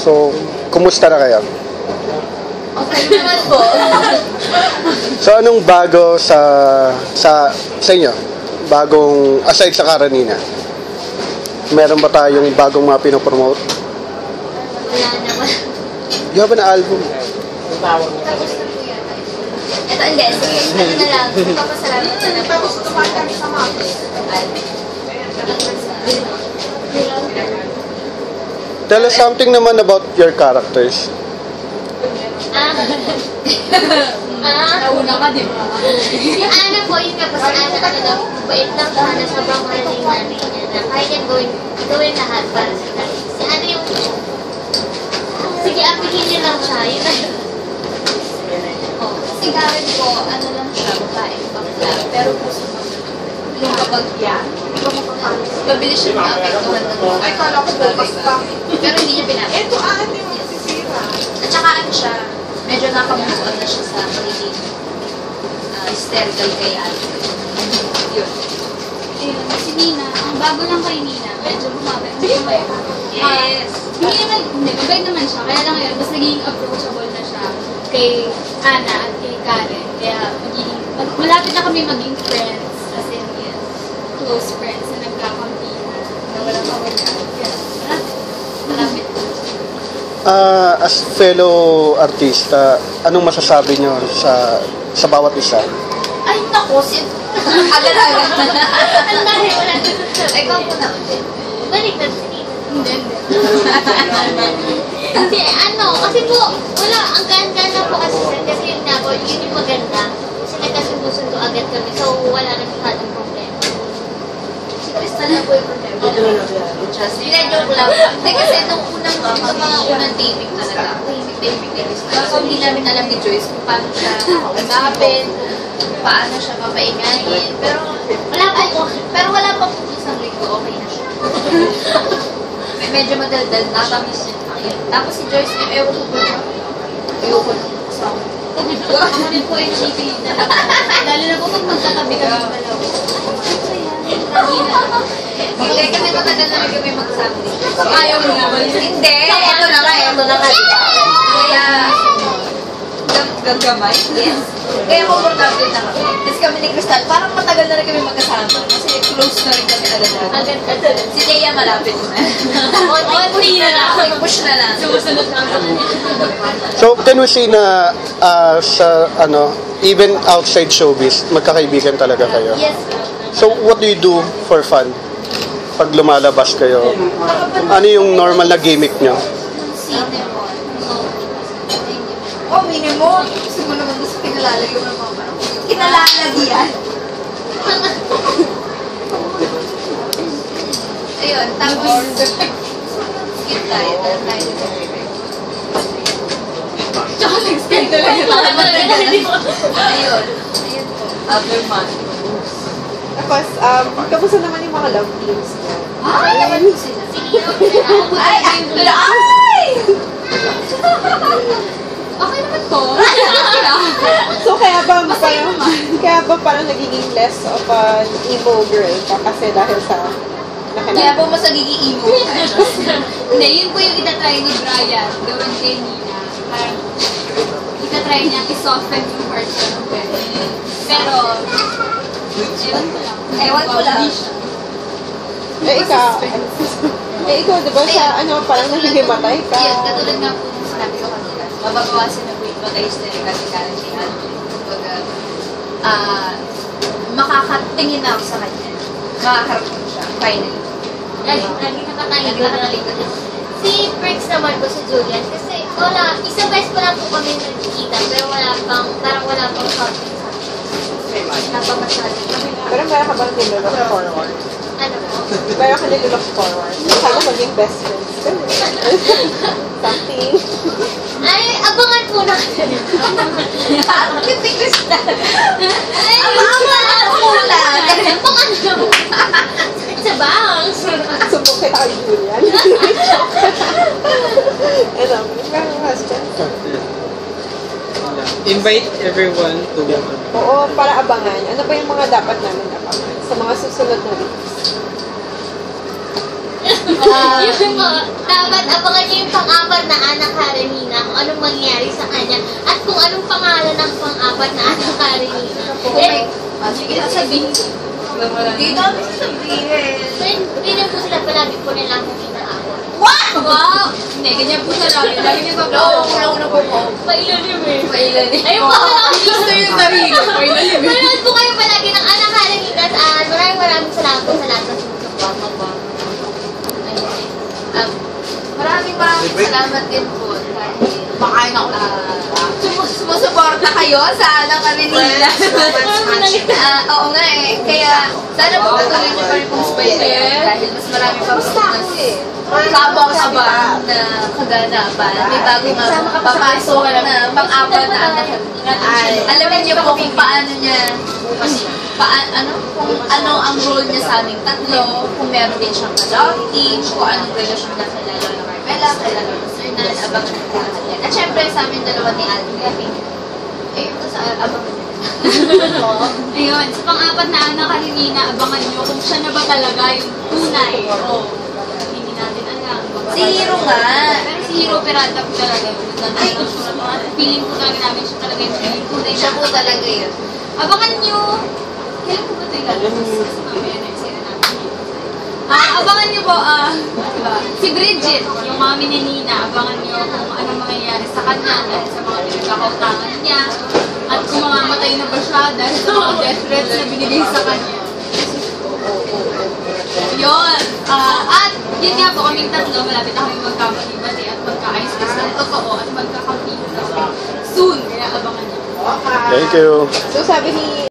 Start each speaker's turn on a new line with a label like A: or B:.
A: So, kumusta na kayo?
B: Okay naman po.
A: So, anong bago sa inyo? Bagong, aside sa Karanina, meron ba tayong bagong mga pinopromote?
B: Wala naman.
A: Di ba na album?
B: Tapos na po yata. Ito, hindi. Sige, ano na lang. Papasalamat na lang. Tapos tumatang sa mga
A: Tell us something naman about your characters.
B: Nauna ka, di ba? Si Ana po, yun nga po, si Ana talaga, bait lang sana, sobrang mahal na yung nanay niya na kaya niya gawin lahat para sa nanay. Si Ana yung, sige, apihin niyo lang siya, yun na yun. Si Karen po, ano lang siya, babaeng bakla, pero puso mo. Yung kapag yan, mabilis siya maapektuhan ng mga. Ay, kala ko bukas pa. Pero hindi niya pinapit. Ito, ano yung masisira? At saka ano siya, medyo nakamusuan na siya sa pagiging hysterical kay Ate. Yun.
C: Ayun, si Nina, ang bago lang kay Nina, medyo bumabay.
B: Yes.
C: Hindi, mabait naman siya. Kaya lang ngayon, mas naging approachable na siya kay Ana at kay Karen. Kaya malapit na kami maging friends. As in, yes, close friends na nagkakampi na walang mawala. Kaya malapit na.
A: As fellow artista, anong masasabi nyo sa bawat isa?
B: Ay, naku, agad-agad. Ang dahil wala na. Ikaw po na. Balik na si Nina.
C: Hindi.
B: Kasi kasi po, wala, ang ganda po kasi sir, kasi yun na po, yun yung maganda. Kasi nagkasundo-sundo agad kami, so wala na masyadong problema. Si Crystal na po yung problema. Hindi, joke lang. Hindi kasi nung sa mga unang taping talaga, taping ni Crystal. So hindi namin alam ni Joyce kung paano siya kausapin, kung paano siya papaingayin. Pero wala pa po isang linggo, okay na siya. Medyo madaldal, natamis yun. Tapos si Joyce, ewan ko po. Ayoko na.
C: Kami po yung chibi na lalo na po pag magkatabi kami sa dalawa.
B: Hindi, kasi matagal na rin kami magsama.
C: Ayaw mo naman.
B: Hindi, ito na nga. Kaya, gagamay? Yes. Kaya komportable na kami. Tapos kami ni Crystal, parang matagal na rin kami magkasama. Kasi close na rin kami agad-agad. Si Leia malapit na. Konti na lang. Push na lang.
C: Sumusunod na ako.
A: So, can we say na even outside showbiz, magkakaibigan talaga kayo?
B: Yes.
A: So, what do you do for fun? Pag lumalabas kayo, ano yung normal na gimmick nyo?
B: Cinnamon. Oh, minimum. Gusto mo naman gusto kinalalagyan ng mga parang kinalalagyan. Ayun, tapos skip tayo.
C: Tsaka nag-skip talaga.
B: Ayun. Ayun po. Other month.
D: Tapos, kamusta naman yung mga love teams niya?
B: Ay! Naman po sila. Ay!
C: Okay naman to.
D: So, kaya ba parang nagiging less of an emo girl ka kasi dahil sa
B: Kaya po mas nagiging emo.
C: Hindi, yun po yung itatry ni Brian. Gawin kay Nina. Parang itatry niya i-soften yung heart ko ng pwede. Pero, ewan ko lang.
D: ikaw, di ba sa parang nahihimatay ka?
B: Yes, katulad nga po yung sinabi ko kanina. Mababawasan na po yung pagka-hysterical si Karen Sheehan. Kumbaga, makakatingin na ako sa kanya. Makaharap ko siya, finally.
C: Lagi nakatalikod.
B: Si Briggs naman po, si Julian, kasi wala, isang beses ko lang po kami nagkikita, pero parang wala pang something. Napamasyado.
D: Pero meron ka bang nilook forward?
B: Ano po?
D: Meron ka nilook forward? Sana maging best friends. Something.
B: Ay, abangan po na kasi. Parang si Crystal. Abangan po na. Abangan po. Sa bangs.
D: Subok kita kay Julian. Meron question.
E: Invite everyone to
D: Oo, para abangan. Ano ba yung mga dapat namin abangan sa mga susunod na weeks?
B: Dapat abangan niyo yung pang-apat na kung anong pangalan ng pang-apat na anak ka rin.
C: Sige, sasabihin.
F: Dito ako sasabihin.
B: Hindi po sila palagi po nila akong inaawat.
C: Wow! Hindi, ganyan po siya lagi. Lagi niya
F: Una po ko.
B: Pailalim eh.
F: Pailalim.
B: Ayun po.
C: Gusto yung sarili. Pailalim.
B: Manood po kayo palagi ng anak ka rin. Maraming salamat po sa lahat ng sumusuport po.
F: Maraming salamat din po dahil makain ako sumusuporta kayo sa Anak Karenina. Oo nga eh. Kaya sana po patuloy niyo pa rin pong spoiler dahil mas marami pa po mas kabang-abang na kaganapan. May bago papasok na pang-apat na Anak Karenina. Alamin niyo po kung paano niya kung ano ang role niya sa aming tatlo, kung meron din siyang ka-love team, kung anong relasyon niya kay Lola Carmela, kay Lola Sernan, abangan natin lahat yan. At syempre sa amin dalawa ni Alvin, abangan niyo.
C: Ayun, sa pang-apat na anak Karenina, abangan nyo kung siya na ba talaga yung tunay. Hindi natin alam.
F: Si Hiro nga.
C: Pero si Hiro Peralta po talaga yun. Feeling ko talaga namin siya talaga yung feeling ko.
F: Siya po talaga yun.
C: Abangan nyo. Kailan ko ba ito ilalabas? Mamaya na yung sira natin. Abangan nyo po, diba? Si Bridget, yung mami ni Nina, abangan nyo kung anong mangyayari sa kanya dahil sa mga pinagkakautangan niya at kung mamamatay na ba siya dahil sa mga death threats na binigay sa kanya. Yun. At yun nga po, kaming tatlo, malapit na kami magkamali-bati at magka-ayos-ayos ng totoo at magkakampi soon. Kaya abangan nyo.
A: Thank you.
D: So sabi ni